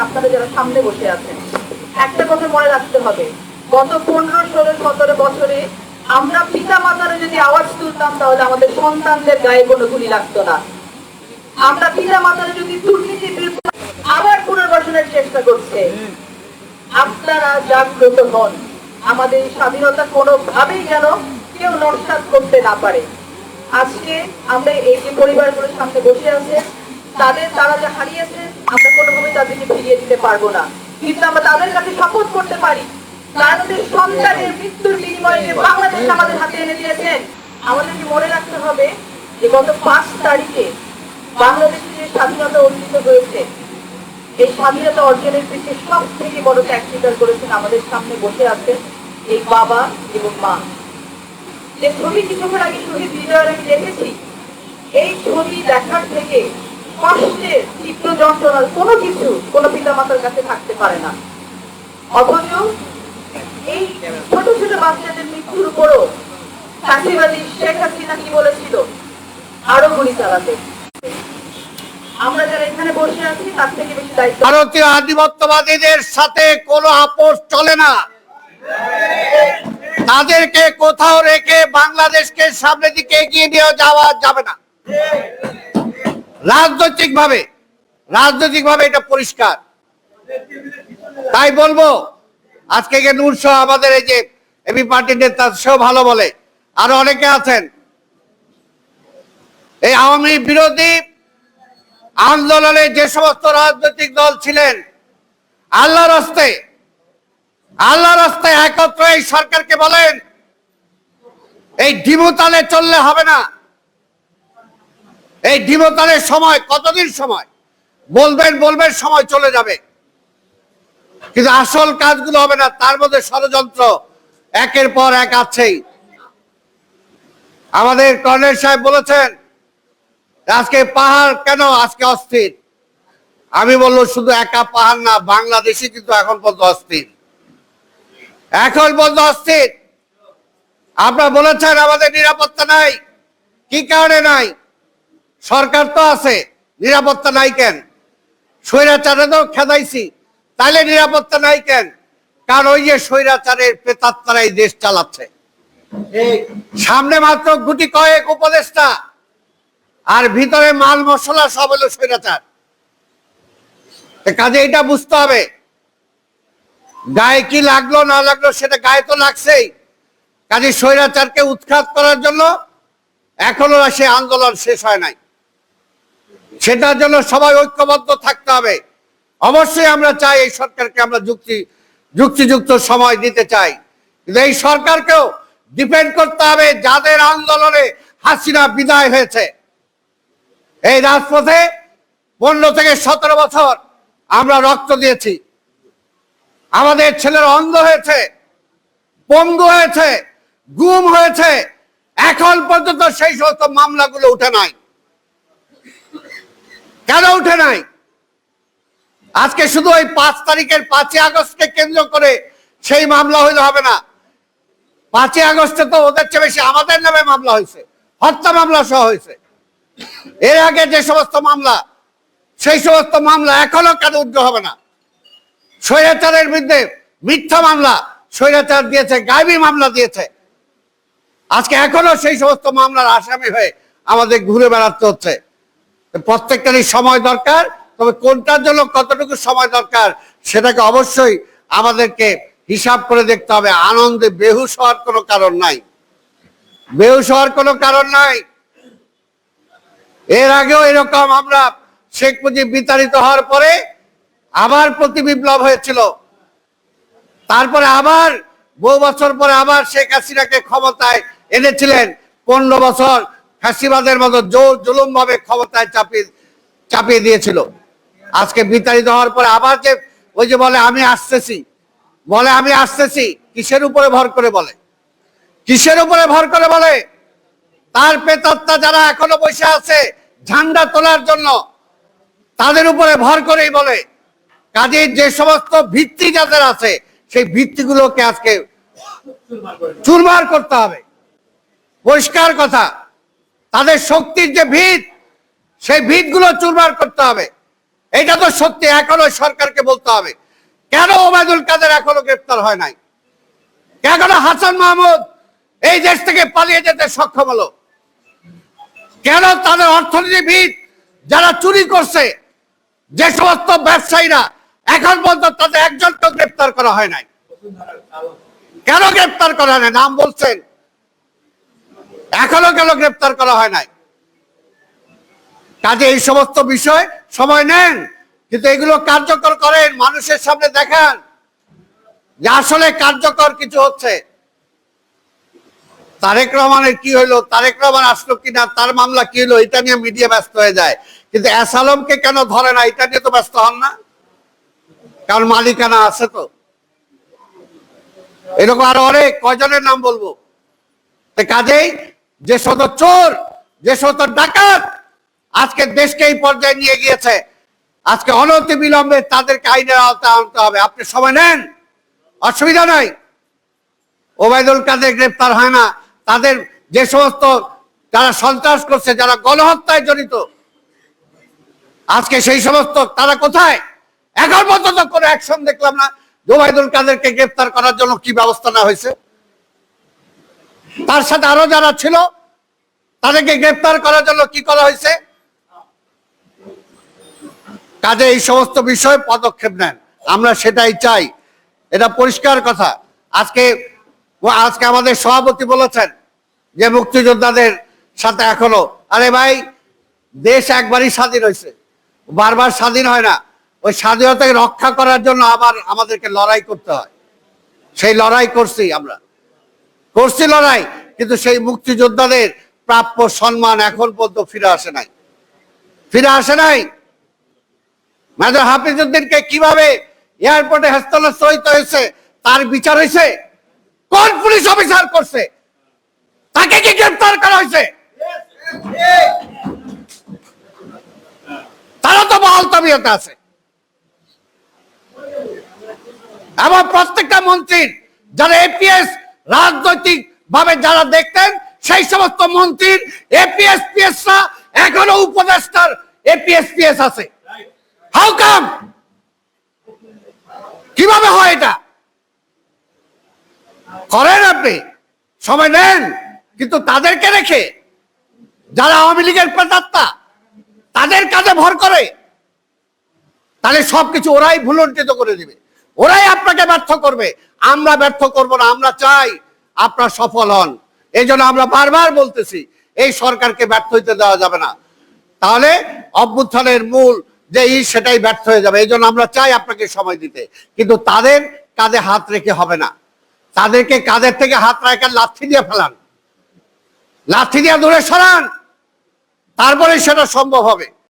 আপনারা যারা সামনে বসে আছেন, একটা কথা মনে রাখতে হবে, গত 15-16-17 বছরে আমরা পিতা মাতারা যদি আওয়াজ তুলতাম তাহলে আমাদের সন্তানদের গায়ে কোনো গুলি লাগতো না। আমরা পিতা মাতারা যদি দুর্নীতির বিরুদ্ধে আবার পুনর্বাসনের চেষ্টা করছে, আপনারা জাগ্রত হন। আমাদের স্বাধীনতা কোনোভাবেই যেন কেউ নস্যাৎ করতে না পারে। আজকে আমরা এই যে পরিবারগুলোর সামনে বসে আছে, তারা যা হারিয়েছে আমরা কোনোভাবেই তাদেরকে ফিরিয়ে দিতে পারবো না, কিন্তু আমরা তাদের কাছে শপথ করতে পারি তাদের সন্তানের মৃত্যুর বিনিময়ে বাংলাদেশ আমাদের হাতে এনে দিয়েছেন। আমাদেরকে মনে রাখতে হবে যে গত 5 তারিখে বাংলাদেশে যে স্বাধীনতা অর্জিত হয়েছে, এই স্বাধীনতা অর্জনের পিছনে সব থেকে বড় ত্যাগ স্বীকার করেছেন আমাদের সামনে বসে আছেন এই বাবা এবং মা। যে ছবি কিছুক্ষণ আগে শহীদ বিজয়ের আমি দেখেছি, এই ছবি দেখার থেকে কষ্টের তীব্র যন্ত্রণার কোনো পিতা মাতার কাছে থাকতে পারে না। অথচ এই ছোট ছোট বাচ্চাদের মৃত্যুর উপরও ফাঁসিবাদী শেখ হাসিনা কি বলেছিল, আরো গুলি চালাতে। আমরা যারা এখানে বসে আছি তার থেকে বেশি দায়িত্ব। ভারতীয় আধিপত্যবাদীদের সাথে কোনো আপোষ চলে না। তাদেরকে কোথাও রেখে বাংলাদেশকে সামনের দিকে এগিয়ে নিয়ে যাওয়া যাবে না। রাজনৈতিকভাবে এটা পরিষ্কার। তাই বলবো, আজকে নূর সহ আমাদের এই যে এবি পার্টির নেতা, সেও ভালো বলে, আরো অনেকে আছেন, এই আওয়ামী বিরোধী আন্দোলনে যে সমস্ত রাজনৈতিক দল ছিলেন, আল্লাহর রাস্তায় একত্র এই সরকারকে বলেন, এই ডিমোতালে চললে হবে না। এই ডিমোতালের সময় কতদিন সময় বলবেন সময় চলে যাবে, কিন্তু আসল কাজগুলো হবে না। তার মধ্যে ষড়যন্ত্র একের পর এক আছেই। আমাদের কর্নেল সাহেব বলেছেন আজকে পাহাড় কেন আজকে অস্থির। আমি বললো শুধু একা পাহাড় না, বাংলাদেশে কিন্তু এখন পর্যন্ত অস্থির। আপনারা বলেছেন আমাদের নিরাপত্তা নাই, কি কারণে নাই? সরকার তো আছে, নিরাপত্তা নাই কেন? স্বৈরাচারে তো খেদাইছি, তাহলে নিরাপত্তা নাই কেন? কারণ ওই যে স্বৈরাচারের প্রেতাত্মারাই দেশ চালাচ্ছে। সামনে মাত্র গুটি কয়েক উপদেষ্টা, আর ভিতরে মাল মশলা সব হলো স্বৈরাচার। কাজে এটা বুঝতে হবে, গায়ে কি লাগলো না লাগলো সেটা গায়ে তো লাগছেই। কাজে স্বৈরাচারকে উৎখাত করার জন্য এখনো সে আন্দোলন শেষ হয় নাই। সেটার জন্য সবাই ঐক্যবদ্ধ থাকতে হবে। অবশ্যই আমরা চাই এই সরকারকে আমরা যুক্তিযুক্ত সময় দিতে চাই, কিন্তু এই সরকারকেও ডিপেন্ড করতে হবে যাদের আন্দোলনে হাসিনা বিদায় হয়েছে। এই রাজপথে 15 থেকে 17 বছর আমরা রক্ত দিয়েছি, আমাদের ছেলেরা অন্ধ হয়েছে, পঙ্গু হয়েছে, গুম হয়েছে, এখন পর্যন্ত সেই সমস্ত মামলাগুলো উঠে নাই। কেন উঠে নাই? আজকে শুধু ওই 5 তারিখের 5ই আগস্টকে কেন্দ্র করে সেই মামলা হইলে হবে না। 5ই আগস্টে তো ওদের চেয়ে বেশি আমাদের নামে মামলা হয়েছে, হত্যা মামলা সহ হয়েছে। এর আগে যে সমস্ত মামলা, সেই সমস্ত মামলা এখনো কেন উদ্র হবে না? স্বৈরাচারের বিরুদ্ধে মিথ্যা মামলা স্বৈরাচার দিয়েছে, গায়েবী মামলা দিয়েছে। আজকে এখনো সেই সমস্ত মামলার আসামি হয়ে আমাদের ঘুরে বেড়াতে হচ্ছে। প্রত্যেকটারই সময় দরকার, তবে কোনটার জন্য কতটুকু সময় দরকার সেটাকে অবশ্যই আমাদেরকে হিসাব করে দেখতে হবে। আনন্দে বেহুশ হওয়ার কোনো কারণ নাই। এর আগেও এরকম আমরা শেখ মুজিব বিতাড়িত হওয়ার পরে আবার প্রতি বিপ্লব হয়েছিল, তারপরে আবার বহু বছর পরে আবার শেখ হাসিনাকে ক্ষমতায় এনেছিলেন। 15 বছর ফ্যাসিবাদের মতো জোর জুলুম ভাবে ক্ষমতায় চাপিয়ে দিয়েছিল। আজকে বিতাড়িত হওয়ার পরে আবার যে ওই যে বলে আমি আসতেছি, কিসের উপরে ভর করে বলে? তার প্রেতাত্মা যারা এখনো বসে আছে ঝান্ডা তোলার জন্য, তাদের উপরে ভর করেই বলে। কাজেই যে সমস্ত ভিত্তি যাদের আছে সেই ভিত্তিগুলোকে আজকে চুরমার করতে হবে। পরিষ্কার কথা, তাদের শক্তির যে ভিত সেই ভিতগুলো চুরমার করতে হবে। এটা তো সত্যি, এখনো সরকারকে বলতে হবে কেন ওবায়দুল কাদের এখনো গ্রেপ্তার হয় নাই, কেন হাসান মাহমুদ এই দেশ থেকে পালিয়ে যেতে সক্ষম হলো, কেন তাদের অর্থনীতিবিদ যারা চুরি করছে, যে সমস্ত ব্যবসায়ীরা, এখন পর্যন্ত তাদের একজনকে গ্রেপ্তার করা হয় নাই। কেন গ্রেপ্তার করা হয় নাই? নাম বলছেন, এখনো কেন গ্রেপ্তার করা হয় নাই? কাজে এই সমস্ত বিষয় সময় নেন, কিন্তু এগুলো কার্যকর করেন, মানুষের সামনে দেখান যে আসলে কার্যকর কিছু হচ্ছে। তারেক রহমানের কি হইলো, তারেক রহমান আসলো কিনা, তার মামলা কি হলো, এটা নিয়ে মিডিয়া ব্যস্ত হয়ে যায়, কিন্তু এস আলমকে কেন ধরে না এটা নিয়ে তো ব্যস্ত হন না, কারণ মালিকানা আছে। তো এরকম আরো অনেক, কয়জনের নাম বলবো? কাজেই যে শত চোর, যে শত ডাকাত আজকে দেশকে এই পর্যায়ে নিয়ে গিয়েছে, আজকে অনতি বিলম্বে তাদেরকে আইনের আওতায় আনতে হবে। আপনি সময় নেন, অসুবিধা নাই। ওবায়দুল কাদের গ্রেপ্তার হয় না, তাদের যে সমস্ত যারা সন্ত্রাস করছে, যারা গণহত্যায় জড়িত, আজকে সেই সমস্ত তারা কোথায়? এখন পর্যন্ত কোনো অ্যাকশন দেখলাম না। ওবায়দুল কাদেরকে গ্রেপ্তার করার জন্য কি ব্যবস্থা নেওয়া হয়েছে? তার সাথে আরো যারা ছিল তাদেরকে গ্রেপ্তার করার জন্য কি করা হয়েছে? কাজে এই সমস্ত বিষয়ে পদক্ষেপ নেন, আমরা সেটাই চাই, এটা পরিষ্কার কথা। আজকে আমাদের সভাপতি বলেছেন যে মুক্তিযোদ্ধাদের সাথে এখনো, আরে ভাই, দেশ একবারই স্বাধীন হয়েছে, বারবার স্বাধীন হয় না। ওই স্বাধীনতাকে রক্ষা করার জন্য আবার আমাদেরকে লড়াই করতে হয়। সেই লড়াই করছি, আমরা করছি লড়াই, কিন্তু সেই মুক্তিযোদ্ধাদের প্রাপ্য সম্মান এখন পর্যন্ত ফিরে আসে নাই, ফিরে আসে নাই। মেজর হাফিজউদ্দিনকে কিভাবে এয়ারপোর্টে হস্তান্তরিত হয়েছে, তার বিচার হয়েছে? কোন পুলিশ অফিসার করছে? তাকে কি গ্রেফতার করা হয়েছে? তারা তো বহাল তবিয়তে আছে। এবং প্রত্যেকটা মন্ত্রীর যারা এপিএস রাজনৈতিক ভাবে যারা দেখতেন, সেই সমস্ত মন্ত্রীর এপিএস পিএসরা এখনো উপদেষ্টার এপিএস পিএস আছে। How come? কিভাবে হয় এটা? করেন আপনি, সময় নেন, কিন্তু তাদেরকে রেখে যারা আওয়ামী লীগের প্রেতাত্মা তাদের কাজে ভর করে, তাহলে সবকিছু ওরাই ভুলণ্ঠিত করে দিবে, ওরাই আপনাকে ব্যর্থ করবে। আমরা ব্যর্থ করব না, আমরা চাই আপনারা সফল হন। এই জন্য আমরা বারবার বলতেছি, এই সরকারকে ব্যর্থ হইতে দেওয়া যাবে না, তাহলে অভ্যুত্থানের মূল যে সেটাই ব্যর্থ হয়ে যাবে। এই জন্য আমরা চাই আপনাকে সময় দিতে, কিন্তু তাদের কাঁধে হাত রেখে হবে না। তাদেরকে কাঁধের থেকে হাত রাখা লাথি দিয়ে ফেলান, লাথি দিয়ে দূরে সরান, তারপরে সেটা সম্ভব হবে।